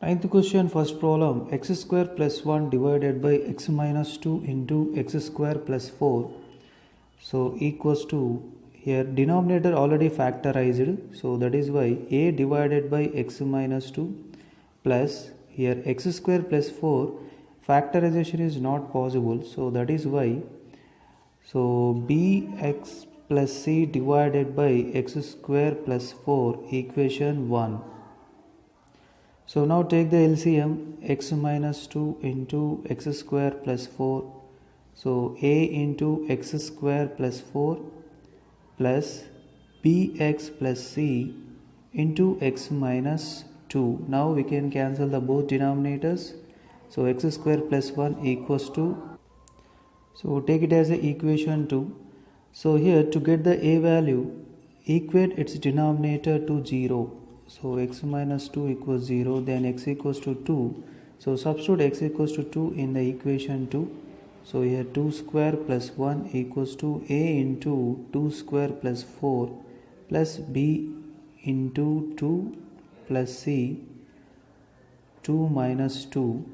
Ninth question, first problem, x square plus 1 divided by x minus 2 into x square plus 4. So equals to, here denominator already factorized. So that is why a divided by x minus 2 plus here x square plus 4 factorization is not possible. So that is why, so bx plus c divided by x square plus 4 equation 1. So now take the LCM, x minus 2 into x square plus 4. So a into x square plus 4 plus bx plus c into x minus 2. Now we can cancel the both denominators. So x square plus 1 equals to, so take it as a equation 2. So here to get the a value, equate its denominator to 0. So x minus 2 equals 0, then x equals to 2. So substitute x equals to 2 in the equation 2. So here 2 square plus 1 equals to a into 2 square plus 4 plus b into 2 plus c 2 minus 2.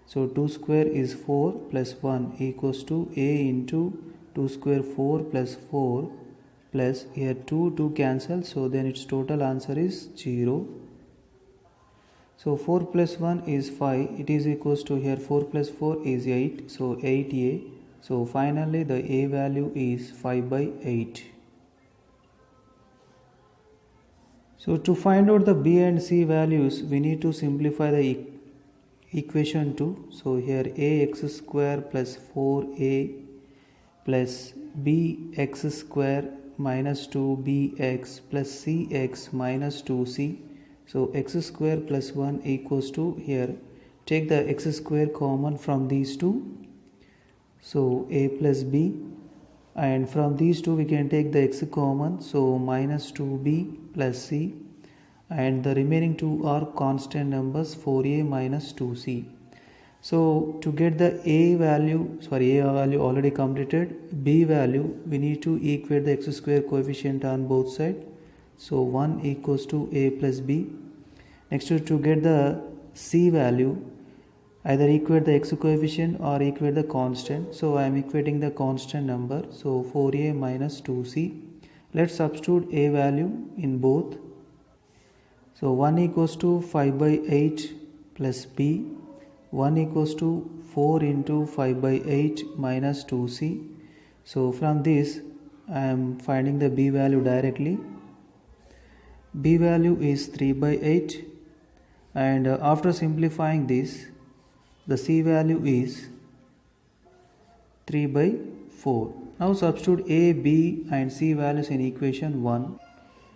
So 2 square is 4 plus 1 equals to a into 2 square 4 plus 4 plus here 2 cancel, so then its total answer is 0. So 4 plus 1 is 5, it is equals to, here 4 plus 4 is 8, so 8a. So finally the a value is 5 by 8. So to find out the b and c values, we need to simplify the equation 2. So here ax square plus 4a plus bx square minus 2bx plus cx minus 2c. So x square plus 1 equals to, here take the x square common from these two. So a plus b, and from these two we can take the x common. So minus 2b plus c, and the remaining two are constant numbers, 4a minus 2c. So to get the a value already completed, b value we need to equate the x square coefficient on both sides. So 1 equals to a plus b. Next to get the c value, either equate the x coefficient or equate the constant. So I am equating the constant number, so 4a minus 2c. Let's substitute a value in both. So 1 equals to 5 by 8 plus b, 1 equals to 4 into 5 by 8 minus 2c. So from this I am finding the b value directly. B value is 3 by 8, and after simplifying this, the c value is 3 by 4. Now substitute a, b and c values in equation 1.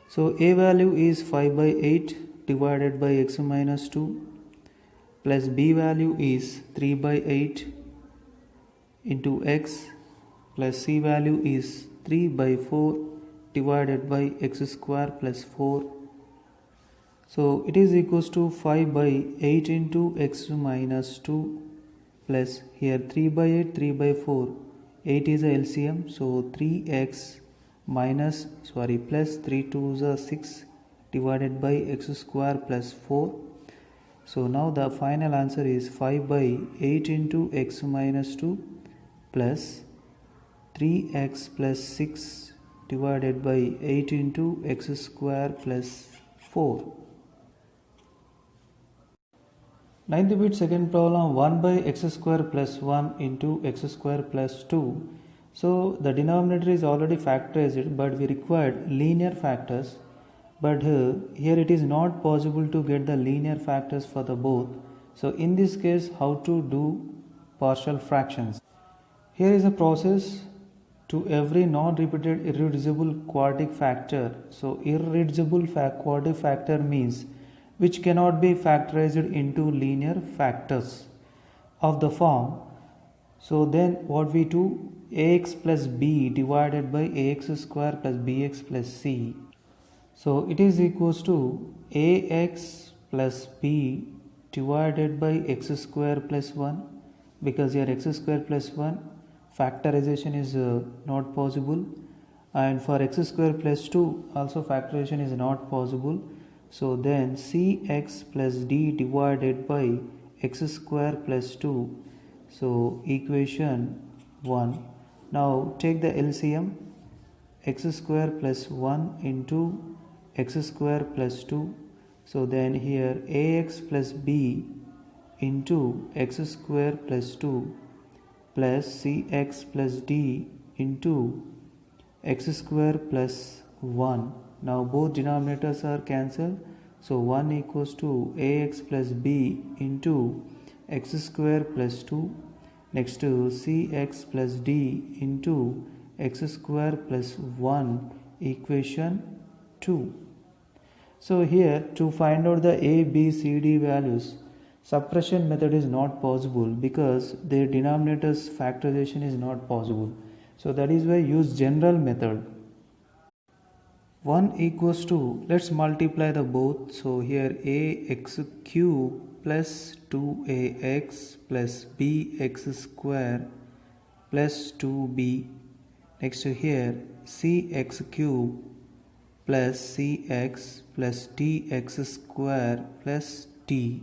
So a value is 5 by 8 divided by x minus 2 plus b value is 3 by 8 into x plus c value is 3 by 4 divided by x square plus 4. So it is equals to 5 by 8 into x minus 2 plus here 3 by 8, 3 by 4, 8 is a LCM, so 3x minus plus 3 2s are 6 divided by x square plus 4. So now the final answer is 5 by 8 into x minus 2 plus 3x plus 6 divided by 8 into x square plus 4. Ninth bit, second problem, 1 by x square plus 1 into x square plus 2. So the denominator is already factorized, but we required linear factors. But here it is not possible to get the linear factors for the both. So in this case, how to do partial fractions? Here is a process to every non-repeated irreducible quadratic factor. So irreducible quadratic factor means which cannot be factorized into linear factors of the form. So then what we do, ax plus b divided by ax square plus bx plus c. So it is equals to ax plus b divided by x square plus 1, because here x square plus 1 factorization is not possible, and for x square plus 2 also factorization is not possible. So then cx plus d divided by x square plus 2. So equation 1. Now take the LCM. X square plus 1 into x square plus 2. So then here ax plus b into x square plus 2 plus cx plus d into x square plus 1. Now both denominators are cancelled. So 1 equals to ax plus b into x square plus 2. Next to cx plus d into x square plus 1, equation 2. So here to find out the a, b, c, d values, subtraction method is not possible because their denominators factorization is not possible. So that is why use general method. 1 equals to, let's multiply the both. So here ax cube plus 2ax plus bx square plus 2b. Next to here cx cube plus cx plus dx square plus d.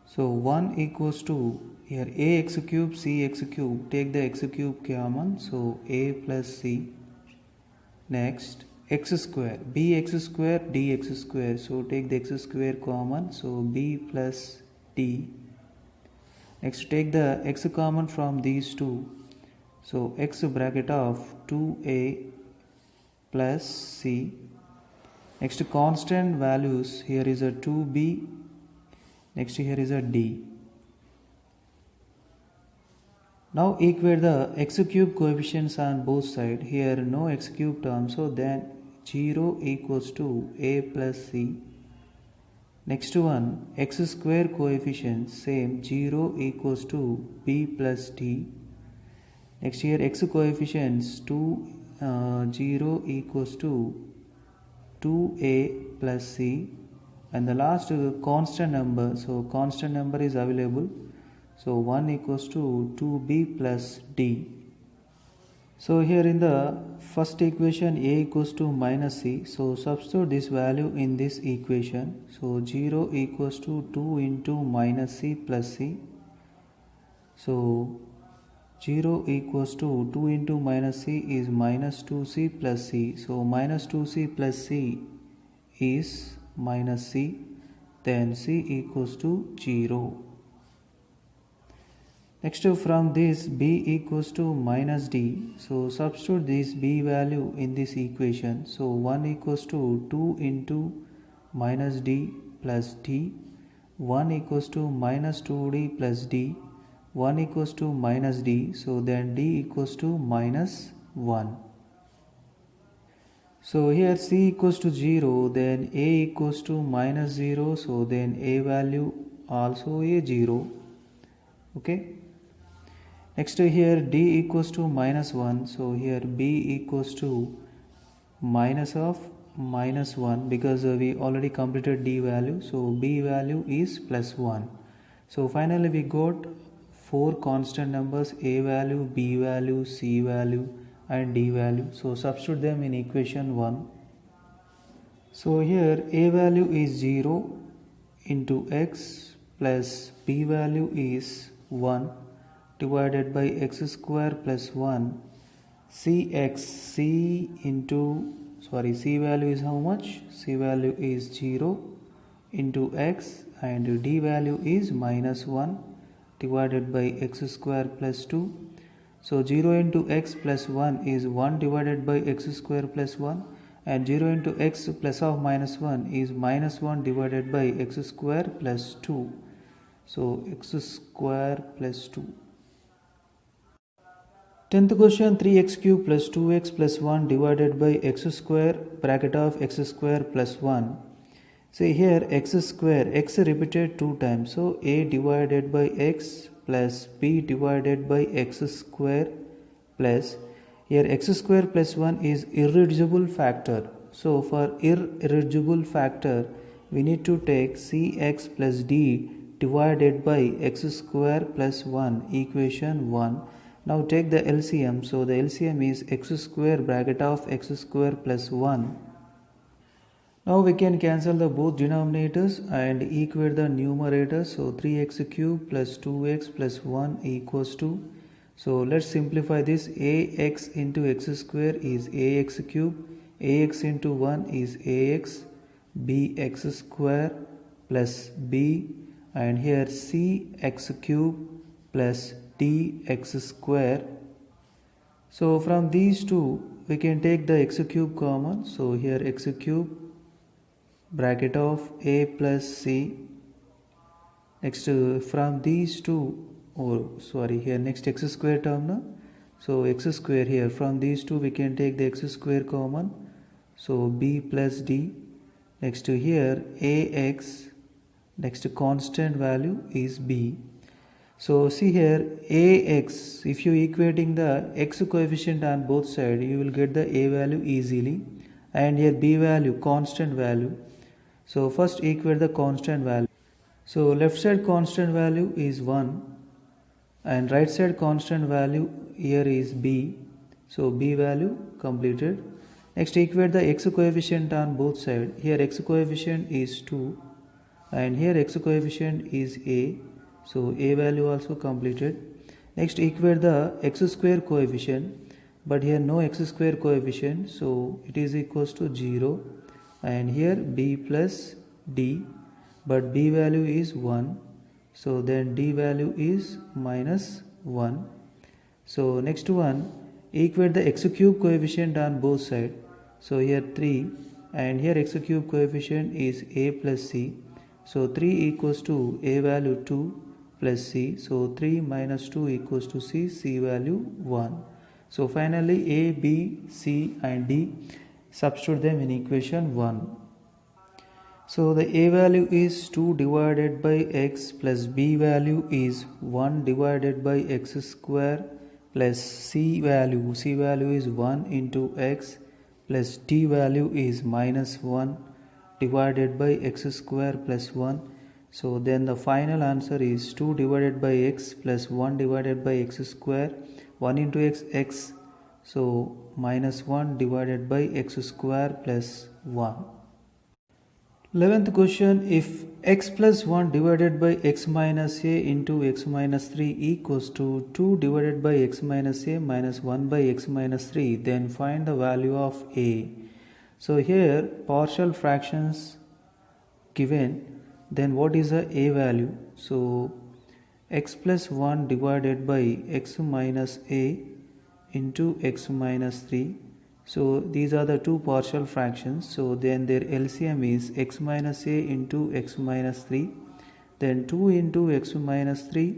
So 1 equals to, here ax cube, cx cube, take the x cube common, so a plus c. Next x square, bx square, dx square, so take the x square common, so b plus d. Next take the x common from these two, so x bracket of 2a plus c. Next constant values, here is a 2b, next here is a d. Now equate the x cube coefficients on both sides. Here no x cube term, so then 0 equals to a plus c. Next one x square coefficient, same, 0 equals to b plus d. Next here x coefficients 0 equals to 2a plus c, and the last constant number, so constant number is available, so 1 equals to 2b plus d. So here in the first equation a equals to minus c, so substitute this value in this equation, so 0 equals to 2 into minus c plus c, so 0 equals to 2 into minus c is minus 2c plus c, so minus 2c plus c is minus c, then c equals to 0. Next from this b equals to minus d, so substitute this b value in this equation, so 1 equals to 2 into minus d plus d, 1 equals to minus 2d plus d, 1 equals to minus d, so then d equals to minus 1. So here c equals to 0, then a equals to minus 0, so then a value also a 0. Okay. Next here d equals to minus 1, so here b equals to minus of minus 1 because we already completed d value, so b value is plus 1. So finally we got 4 constant numbers, a value, b value, c value and d value, so substitute them in equation 1. So here a value is 0 into x plus b value is 1 divided by x square plus 1 cx, c value is how much? C value is 0 into x and d value is minus 1 divided by x square plus 2. So 0 into x plus 1 is 1 divided by x square plus 1, and 0 into x plus of minus 1 is minus 1 divided by x square plus 2. So x square plus 2. 10th question, 3x cube plus 2x plus 1 divided by x square bracket of x square plus 1. See here x square, x repeated 2 times, so a divided by x plus b divided by x square plus, here x square plus 1 is irreducible factor. So for irreducible factor we need to take cx plus d divided by x square plus 1, equation 1. Now take the LCM, so the LCM is x square bracket of x square plus 1 Now we can cancel the both denominators and equate the numerator. So 3x cube plus 2x plus 1 equals to. So let's simplify this. Ax into x square is ax cube. Ax into 1 is ax. Bx square plus b. And here cx cube plus dx square. So from these two we can take the x cube common. So here x cube bracket of a plus c. Next from these two, here next x square term now. So x square here, from these two we can take the x square common. So b plus d. Next to here ax, next constant value is b. So see here ax, if you equating the x coefficient on both sides, you will get the a value easily, and here b value constant value. So first equate the constant value. So left side constant value is 1 and right side constant value here is b. So b value completed. Next equate the x coefficient on both sides. Here x coefficient is 2 and here x coefficient is a. So a value also completed. Next equate the x square coefficient, but here no x square coefficient, so it is equals to 0. And here b plus d, but b value is 1, so then d value is minus 1. So next one, equate the x cube coefficient on both sides. So here 3 and here x cube coefficient is a plus c. So 3 equals to a value 2 plus c. So 3 minus 2 equals to c, c value 1. So finally a, b, c and d, substitute them in equation 1. So the a value is 2 divided by x plus b value is 1 divided by x square plus c value is 1 into x plus d value is minus 1 divided by x square plus 1. So then the final answer is 2 divided by x plus 1 divided by x square, 1 into x, so minus 1 divided by x square plus 1. 11th question, if x plus 1 divided by x minus a into x minus 3 equals to 2 divided by x minus a minus 1 by x minus 3, then find the value of a. So here partial fractions given, then what is the a value? So x plus 1 divided by x minus a into x minus 3. So these are the two partial fractions, so then their LCM is x minus a into x minus 3, then 2 into x minus 3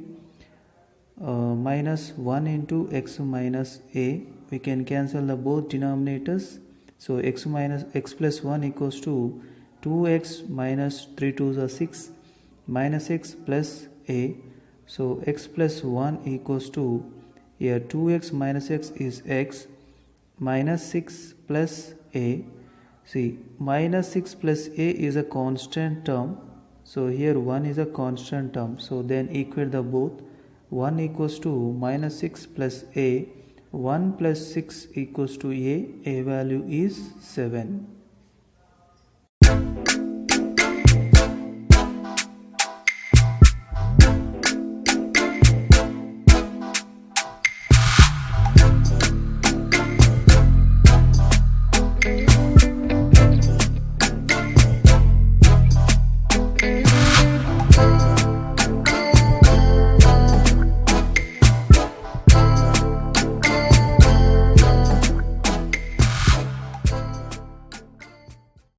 minus 1 into x minus a. We can cancel the both denominators. So x plus 1 equals to 2x minus 3 2s are 6 minus x plus a. So x plus 1 equals to, here 2x minus x is x, minus 6 plus a. See, minus 6 plus a is a constant term, so here 1 is a constant term, so then equate the both. 1 equals to minus 6 plus a, 1 plus 6 equals to a value is 7.